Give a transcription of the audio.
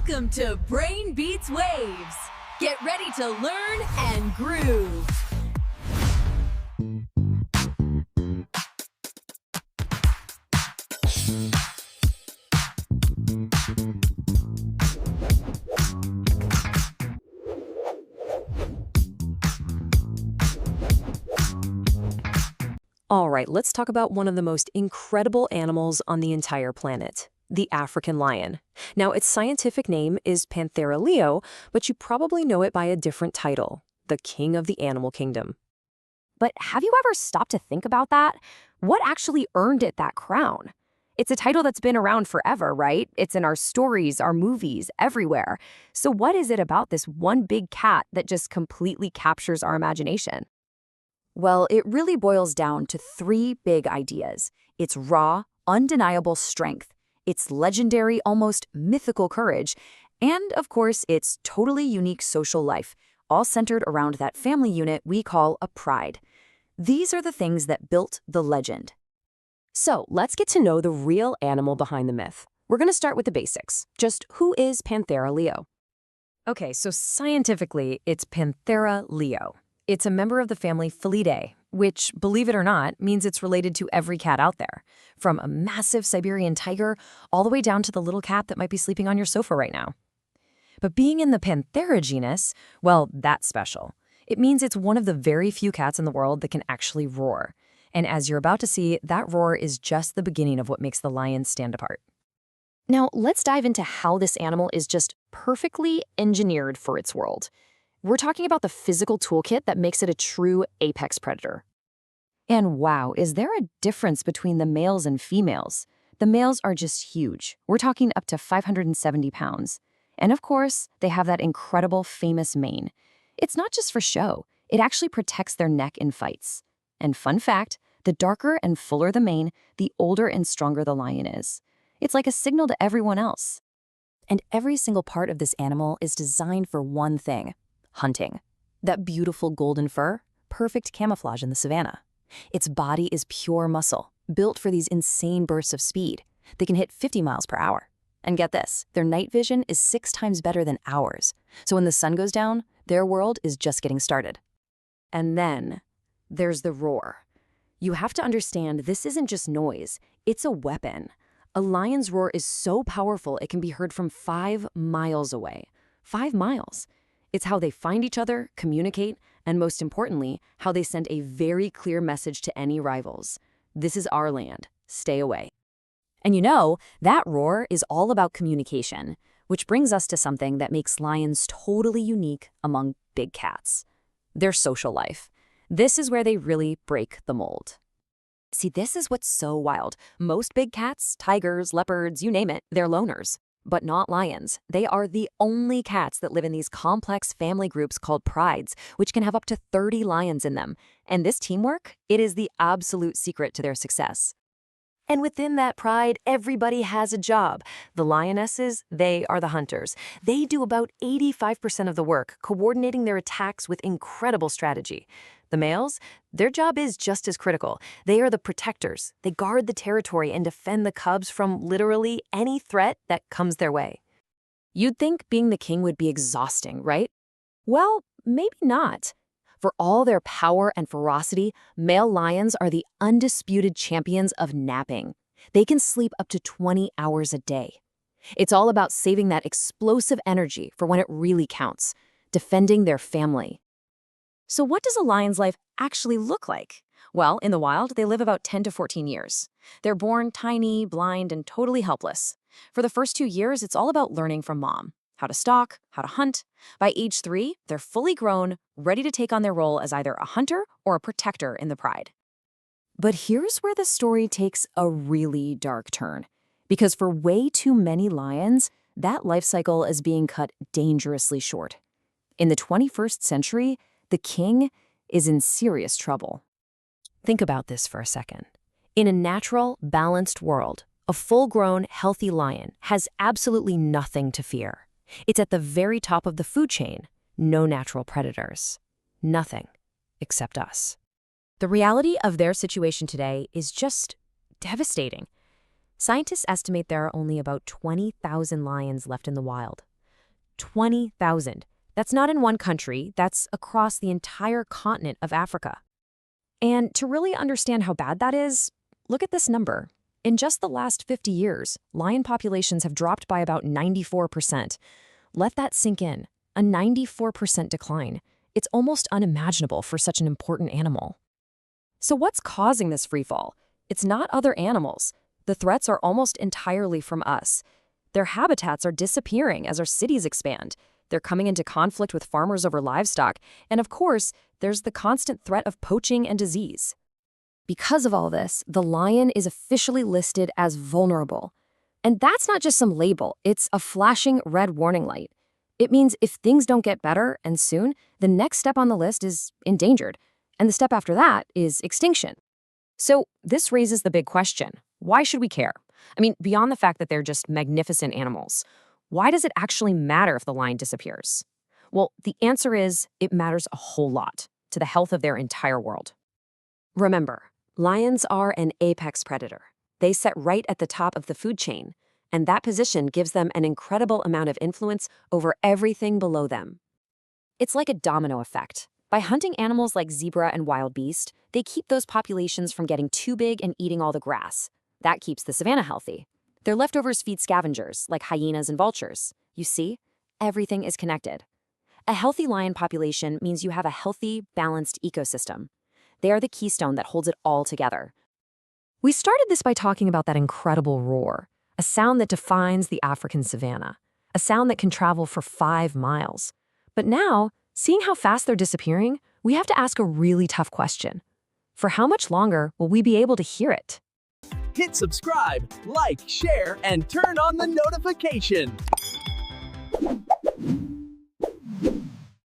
Welcome to Brain Beats Waves. Get ready to learn and groove. All right, let's talk about one of the most incredible animals on the entire planet, the African lion. Now, its scientific name is Panthera leo, but you probably know it by a different title, the king of the animal kingdom. But have you ever stopped to think about that? What actually earned it that crown? It's a title that's been around forever, right? It's in our stories, our movies, everywhere. So what is it about this one big cat that just completely captures our imagination? Well, it really boils down to three big ideas. Its raw, undeniable strength, its legendary, almost mythical courage, and, of course, its totally unique social life, all centered around that family unit we call a pride. These are the things that built the legend. So let's get to know the real animal behind the myth. We're going to start with the basics. Just who is Panthera leo? Okay, so scientifically, it's Panthera leo. It's a member of the family Felidae, which, believe it or not, means it's related to every cat out there, from a massive Siberian tiger all the way down to the little cat that might be sleeping on your sofa right now. But being in the Panthera genus, well, that's special. It means it's one of the very few cats in the world that can actually roar. And as you're about to see, that roar is just the beginning of what makes the lion stand apart. Now, let's dive into how this animal is just perfectly engineered for its world. We're talking about the physical toolkit that makes it a true apex predator. And wow, is there a difference between the males and females? The males are just huge. We're talking up to 570 pounds. And of course, they have that incredible, famous mane. It's not just for show. It actually protects their neck in fights. And fun fact, the darker and fuller the mane, the older and stronger the lion is. It's like a signal to everyone else. And every single part of this animal is designed for one thing: hunting. That beautiful golden fur, perfect camouflage in the savannah. Its body is pure muscle, built for these insane bursts of speed. They can hit 50 miles per hour. And get this, their night vision is 6 times better than ours. So when the sun goes down, their world is just getting started. And then there's the roar. You have to understand this isn't just noise, it's a weapon. A lion's roar is so powerful it can be heard from 5 miles away. 5 miles. It's how they find each other, communicate, and most importantly, how they send a very clear message to any rivals. This is our land. Stay away. And you know, that roar is all about communication, which brings us to something that makes lions totally unique among big cats: their social life. This is where they really break the mold. See, this is what's so wild. Most big cats, tigers, leopards, you name it, they're loners. But not lions. They are the only cats that live in these complex family groups called prides, which can have up to 30 lions in them. And this teamwork, it is the absolute secret to their success. And within that pride, everybody has a job. The lionesses, they are the hunters. They do about 85% of the work, coordinating their attacks with incredible strategy. The males, their job is just as critical. They are the protectors. They guard the territory and defend the cubs from literally any threat that comes their way. You'd think being the king would be exhausting, right? Well, maybe not. For all their power and ferocity, male lions are the undisputed champions of napping. They can sleep up to 20 hours a day. It's all about saving that explosive energy for when it really counts, defending their family. So what does a lion's life actually look like? Well, in the wild, they live about 10 to 14 years. They're born tiny, blind, and totally helpless. For the first 2 years, it's all about learning from mom: how to stalk, how to hunt. By age 3, they're fully grown, ready to take on their role as either a hunter or a protector in the pride. But here's where the story takes a really dark turn. Because for way too many lions, that life cycle is being cut dangerously short. In the 21st century, the king is in serious trouble. Think about this for a second. In a natural, balanced world, a full-grown, healthy lion has absolutely nothing to fear. It's at the very top of the food chain. No natural predators. Nothing. Except us. The reality of their situation today is just devastating. Scientists estimate there are only about 20,000 lions left in the wild, 20,000. That's not in one country, that's across the entire continent of Africa. And to really understand how bad that is, look at this number. In just the last 50 years, lion populations have dropped by about 94%. Let that sink in. A 94% decline. It's almost unimaginable for such an important animal. So what's causing this freefall? It's not other animals. The threats are almost entirely from us. Their habitats are disappearing as our cities expand. They're coming into conflict with farmers over livestock. And of course, there's the constant threat of poaching and disease. Because of all this, the lion is officially listed as vulnerable. And that's not just some label, it's a flashing red warning light. It means if things don't get better and soon, the next step on the list is endangered. And the step after that is extinction. So this raises the big question. Why should we care? I mean, beyond the fact that they're just magnificent animals, why does it actually matter if the lion disappears? Well, the answer is it matters a whole lot to the health of their entire world. Remember, lions are an apex predator. They sit right at the top of the food chain, and that position gives them an incredible amount of influence over everything below them. It's like a domino effect. By hunting animals like zebra and wild beast, they keep those populations from getting too big and eating all the grass. That keeps the savanna healthy. Their leftovers feed scavengers, like hyenas and vultures. You see, everything is connected. A healthy lion population means you have a healthy, balanced ecosystem. They are the keystone that holds it all together. We started this by talking about that incredible roar, a sound that defines the African savanna, a sound that can travel for 5 miles. But now, seeing how fast they're disappearing, we have to ask a really tough question. For how much longer will we be able to hear it? Hit subscribe, like, share, and turn on the notification.